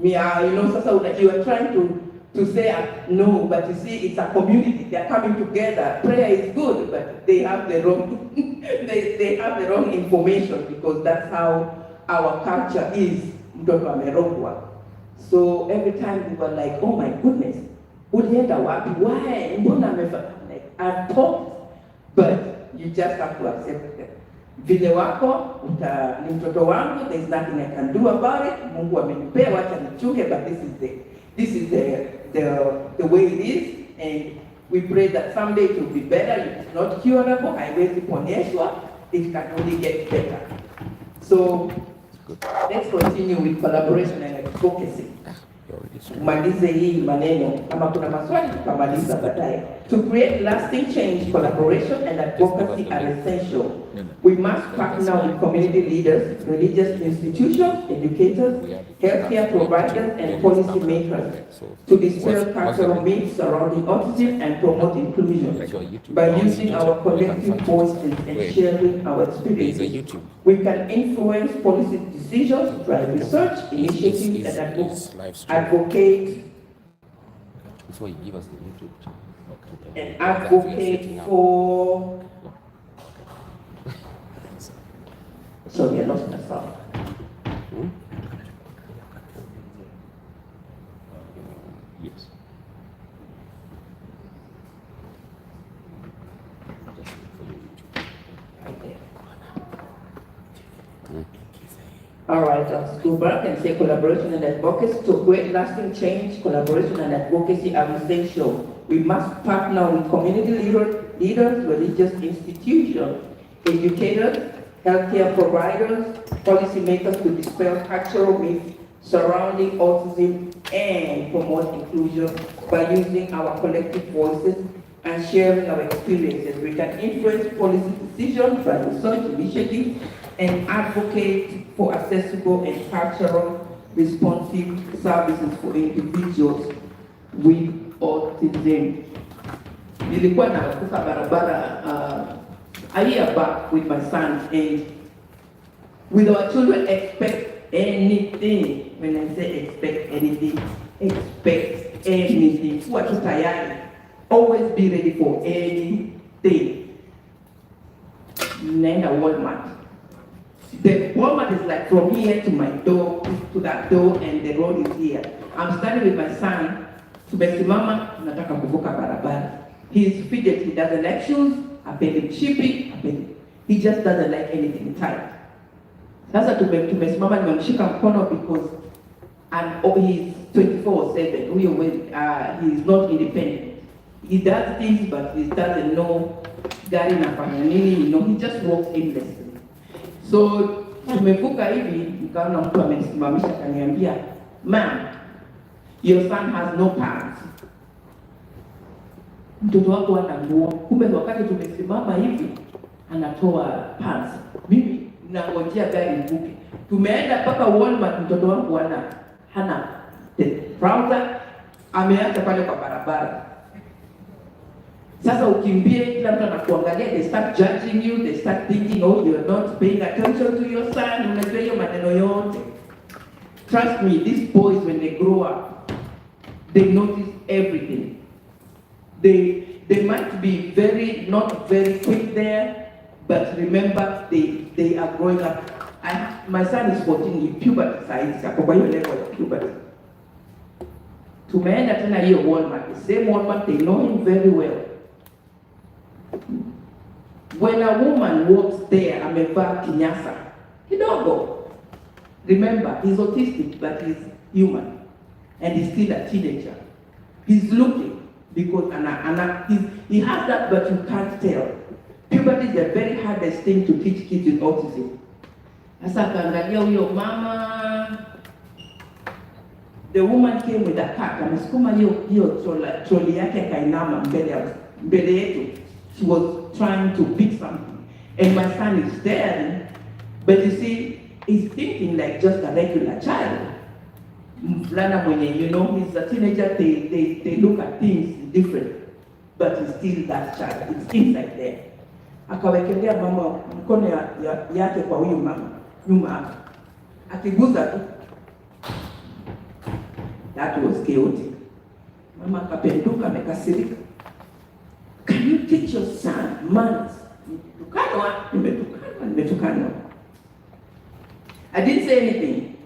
sasa you are trying to say no, but you see, it's a community. They are coming together. Prayer is good, but they have the wrong they have the wrong information, because that's how our culture is. Mtoto amerogwa. So every time we were like, oh my goodness, ulienda wapi? Why? Mbona amefa? Like, I've talked, but you just have to accept them. Vile wako ni mtoto wangu, there's nothing I can do about it. Mungu amenipea, wacha nichunge, but this is the way it is, and we pray that someday it will be better. It's not curable. Haiwezi poneshwa. It can only get better. So let's continue with collaboration and advocacy. Malize hii maneno, kama kuna maswali tutamaliza baadaye. To create lasting change, collaboration and advocacy are essential. We must partner with community leaders, religious institutions, educators, healthcare providers, and policy makers to dispel cultural myths surrounding autism and promote inclusion. By using our collective voices and sharing our experiences, we can influence policy decisions, drive research, initiatives, and advocate before you give us the YouTube and advocate for. Sorry, I lost myself. Yes. All right, let's go back and say collaboration and advocacy. To create lasting change, collaboration and advocacy are essential. We must partner with community leaders, religious institutions, educators, healthcare providers, policymakers to dispel cultural myths surrounding autism and promote inclusion by using our collective voices and sharing our experiences. We can influence policy decisions by research initiatives and advocate for accessible and cultural responsive services for individuals with autism. Nilikuwa navuka barabara a year back with my son, and with our children, expect anything. When I say expect anything, expect anything. Watu tayari. Always be ready for anything. Naenda Walmart. The Walmart is like from here to my door, to that door, and the road is here. I'm standing with my son. Tumesimama, nataka kuvuka barabara. He's fidgety, he doesn't like shoes. Hapendi shipping, hapendi. He just doesn't like anything tight. Sasa tumesimama, nimemshika mkono because he's 24/7. He's not independent. He does things, but he doesn't know gari nafanya nini. He just walks aimlessly. So tumevuka hivi, nikaona mtu amenisimamisha akaniambia, "Ma'am, your son has no pants." Mtoto wako hana nguo. Kumbe wakati tumesimama hivi anatoa pants. Mimi nangojea gari ivuke. Tumeenda mpaka Walmart, mtoto wangu hana trouser, ameacha pale kwa barabara. Sasa ukimbie, kila mtu anakuangalia, they start judging you, they start thinking, oh, you're not paying attention to your son. Unajua hiyo maneno yote. Trust me, these boys, when they grow up, they notice everything. They might be not very quick there, but remember they are growing up. My son is 14, he puberty size, kwa hiyo level of puberty. Tumeenda tena hiyo Walmart, the same Walmart, they know him very well. When a woman walks there, amevaa kinyasa kidogo. Remember, he's autistic, but he's human, and he's still a teenager. He's looking. Because he has that, but you can't tell. Puberty is the very hardest thing to teach kids with autism. Sasa kaangalia huyo mama, the woman came with a cart, amesukuma hiyo trolley yake akainama mbele yetu. She was trying to pick something, and my son is staring, but you see, he's thinking like just a regular child. Mvulana mwenye, he's a teenager, they look at things different, but he's still that child. It's inside there. Akawekelea mama mkono yake kwa huyu mama nyuma hapa, akiguza tu That was chaotic. Mama akapenduka amekasirika. Can you teach your son manners? Nimetukanwa. I didn't say anything.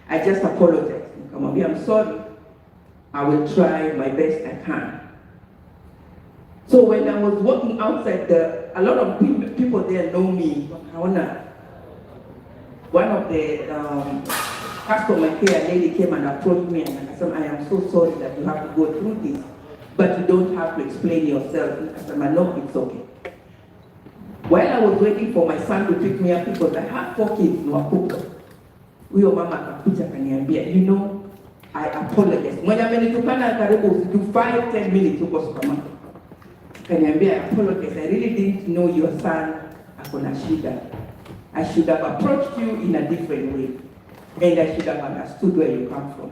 I just apologized. Nikamwambia, I'm sorry. I will try my best I can. So when I was walking outside, a lot of people there know me. One of the customer care lady came and approached me and I said, I am so sorry that you have to go through this, but you don't have to explain yourself. I said, no, it's okay. While I was waiting for my son to pick me up, because I have 4 kids, huyo mama akakuja akaniambia, you know, I apologize. Mwenye amenitukana karibu 5-10 minutes huko supermarket. Akaniambia, I apologize. I really didn't know your son akona shida. I should have approached you in a different way. And I should have understood where you come from.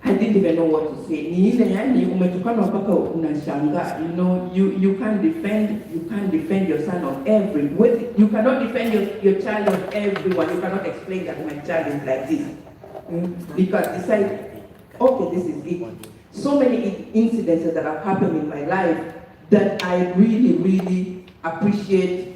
I didn't even know what to say. Ni ile yani umetukana mpaka unashangaa. You know, you can't defend your son on every way. You cannot defend your child on everyone. You cannot explain that my child is like this. Because decide, okay, this is it. So many incidences that have happened in my life that I really, really appreciate.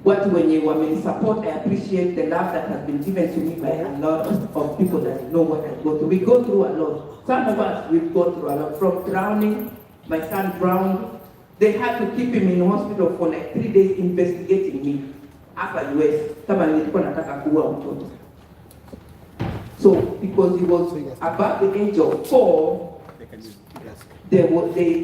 When you want me support, I appreciate the love that has been given to me by a lot of people that know what I go through. We go through a lot. Some of us, we've gone through a lot. From drowning, my son drowned. They had to keep him in hospital for like 3 days investigating me. After US, so because he was above the age of 4, they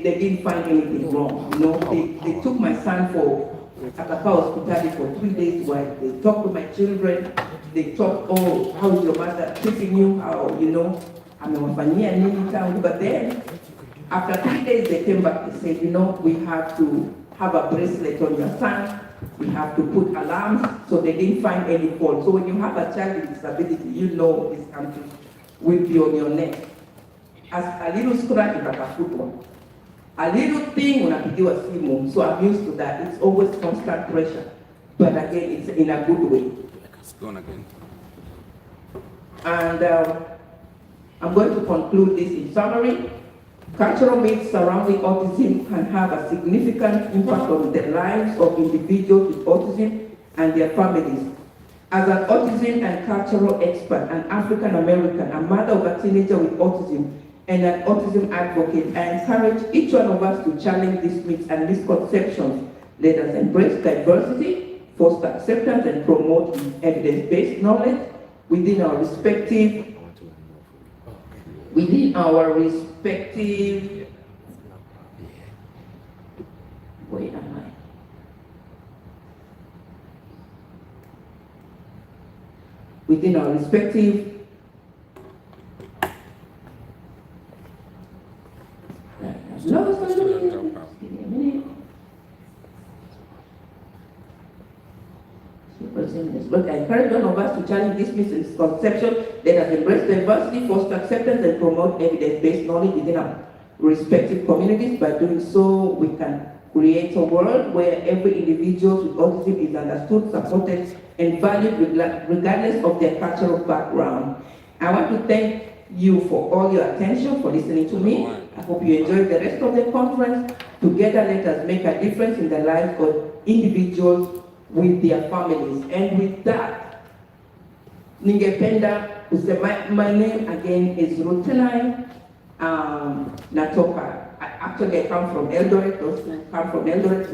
didn't find anything wrong. You know, they took my son for Gotabgaa hospital for 3 days while they talked to my children. They talked, oh, how is your mother treating you? How, you know, amewafanyia nini tangu? But then, after 3 days, they came back and said, you know, we have to have a bracelet on your son. We have to put alarms, so they didn't find any fault. So when you have a child with disability, you know this country will be on your neck. As a little scratch, like a football. A little thing unapigiwa simu, so I'm used to that. It's always constant pressure, but again, it's in a good way. It's gone again. And I'm going to conclude this in summary. Cultural myths surrounding autism can have a significant impact on the lives of individuals with autism and their families. As an autism and cultural expert, an African American, a mother of a teenager with autism, and an autism advocate, I encourage each one of us to challenge these myths and misconceptions. Let us embrace diversity, foster acceptance, and promote evidence-based knowledge within our respective where am I? Within our respective But I encourage one of us to challenge this misconception. Let us embrace diversity, foster acceptance, and promote evidence-based knowledge within our respective communities. By doing so, we can create a world where every individual with autism is understood, supported, and valued regardless of their cultural background. I want to thank you for all your attention, for listening to me. I hope you enjoyed the rest of the conference. Together, let us make a difference in the lives of individuals with their families. And with that, ningependa kusema, my name again is Rutenai Natoka. Actually, I come from Eldoret. Those who come from Eldoret,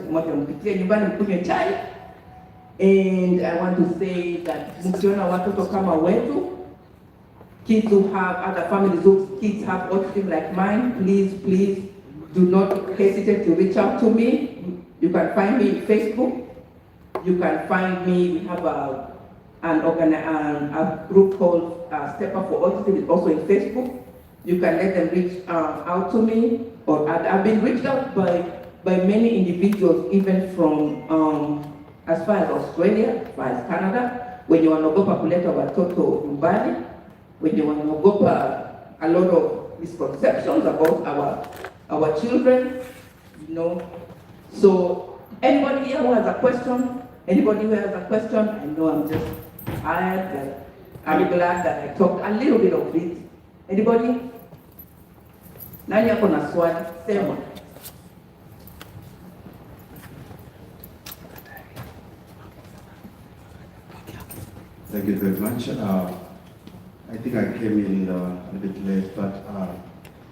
and I want to say that mkiona watoto kama wetu, kids who have other families whose kids have autism like mine, please do not hesitate to reach out to me. You can find me on Facebook. You can find me. We have a group called Step Up for Autism. It's also in Facebook. You can let them reach out to me. Or I've been reached out by many individuals, even from as far as Australia, as far as Canada. When you wanaogopa kuleta watoto nyumbani, when you wanaogopa a lot of misconceptions about our children, you know. So anybody here who has a question, I know I'm just tired, but I'm glad that I talked a little bit of it. Anybody? Nani yako na swali? Sema. Thank you very much. I think I came in a bit late, but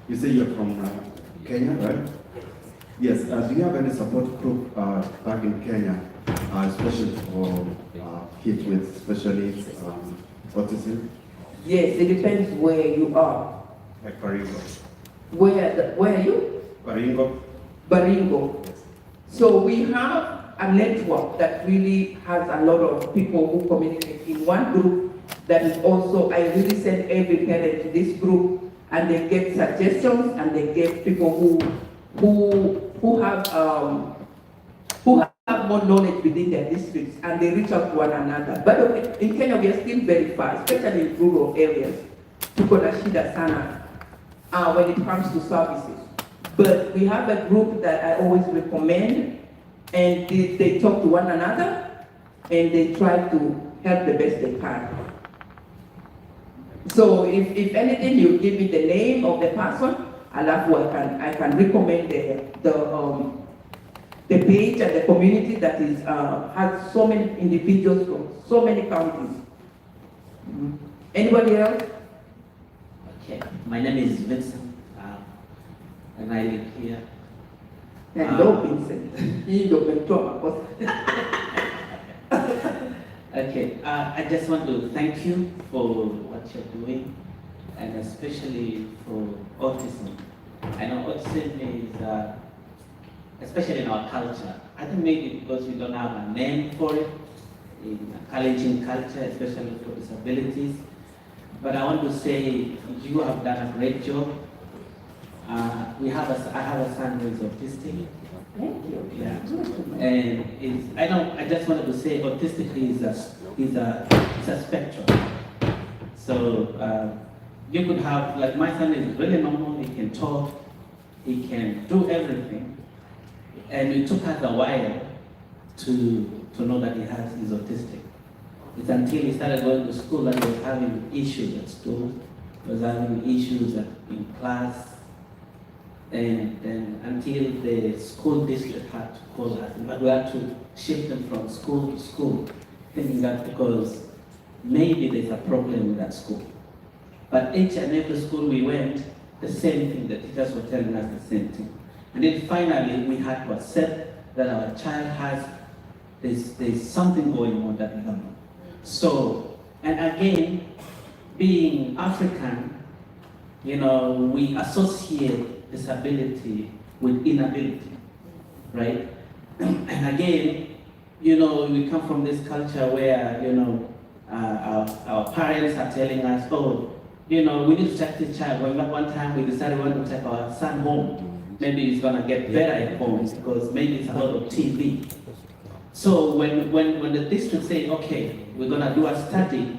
you say you're from Kenya, right? Yes. Do you have any support group back in Kenya, especially for kids with special needs, autism? Yes, it depends where you are. Like Baringo. Where are you? Baringo? Baringo. Yes. So we have a network that really has a lot of people who communicate in one group. That is also, I really send every parent to this group, and they get suggestions, and they get people who have more knowledge within their districts, and they reach out to one another. But in Kenya, we are still very far, especially in rural areas. Tuko na shida sana when it comes to services. But we have a group that I always recommend, and they talk to one another, and they try to help the best they can. So if anything, you give me the name of the person, I can recommend the page and the community that is has so many individuals from so many counties. Mm-hmm. Anybody else? Okay, my name is Vincent, and I live here. Hello, Vincent. You can talk about. Okay, I just want to thank you for what you're doing, and especially for autism. I know autism is, especially in our culture, I think maybe because we don't have a name for it in a Kalenjin culture, especially for disabilities. But I want to say you have done a great job. I have a son who is autistic. Thank you. Yeah. And I just wanted to say autistic is a spectrum. So you could have, like my son is really normal, he can talk, he can do everything. And it took us a while to know that he's autistic. It's until he started going to school that he was having issues at school, he was having issues in class, and then until the school district had to call us, but we had to shift them from school to school, thinking that because maybe there's a problem with that school. But each and every school we went, the same thing, the teachers were telling us the same thing. And then finally we had to accept that our child has, there's something going on that we don't know. So, and again, being African, we associate disability with inability, right? And again, we come from this culture where, our parents are telling us, oh, we need to take the child. Remember one time we decided we want to take our son home. Maybe he's gonna get better at home because maybe it's a lot of TV. So when the district say, okay, we're gonna do a study,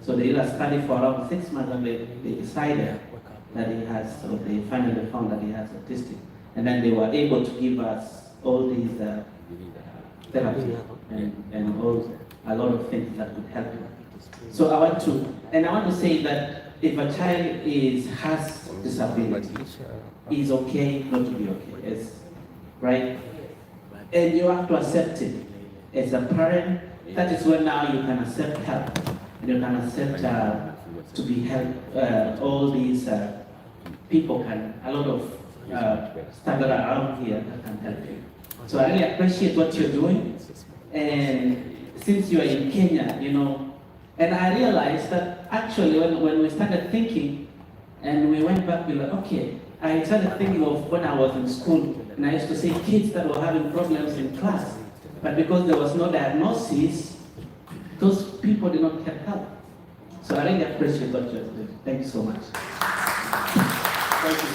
so they did a study for around 6 months, and they decided that he has, so they finally found that he has autistic. And then they were able to give us all these therapy and all, a lot of things that could help him. So I want to say that if a child has disability, it's okay not to be okay, right? And you have to accept it. As a parent, that is when now you can accept help. And you can accept to be helped. All these people a lot of stuff that are around here that can help you. So I really appreciate what you're doing. And since you are in Kenya, and I realized that actually when we started thinking and we went back, we were like, okay, I started thinking of when I was in school, and I used to see kids that were having problems in class, but because there was no diagnosis, those people did not get help. So I really appreciate what you're doing. Thank you so much. Thank you.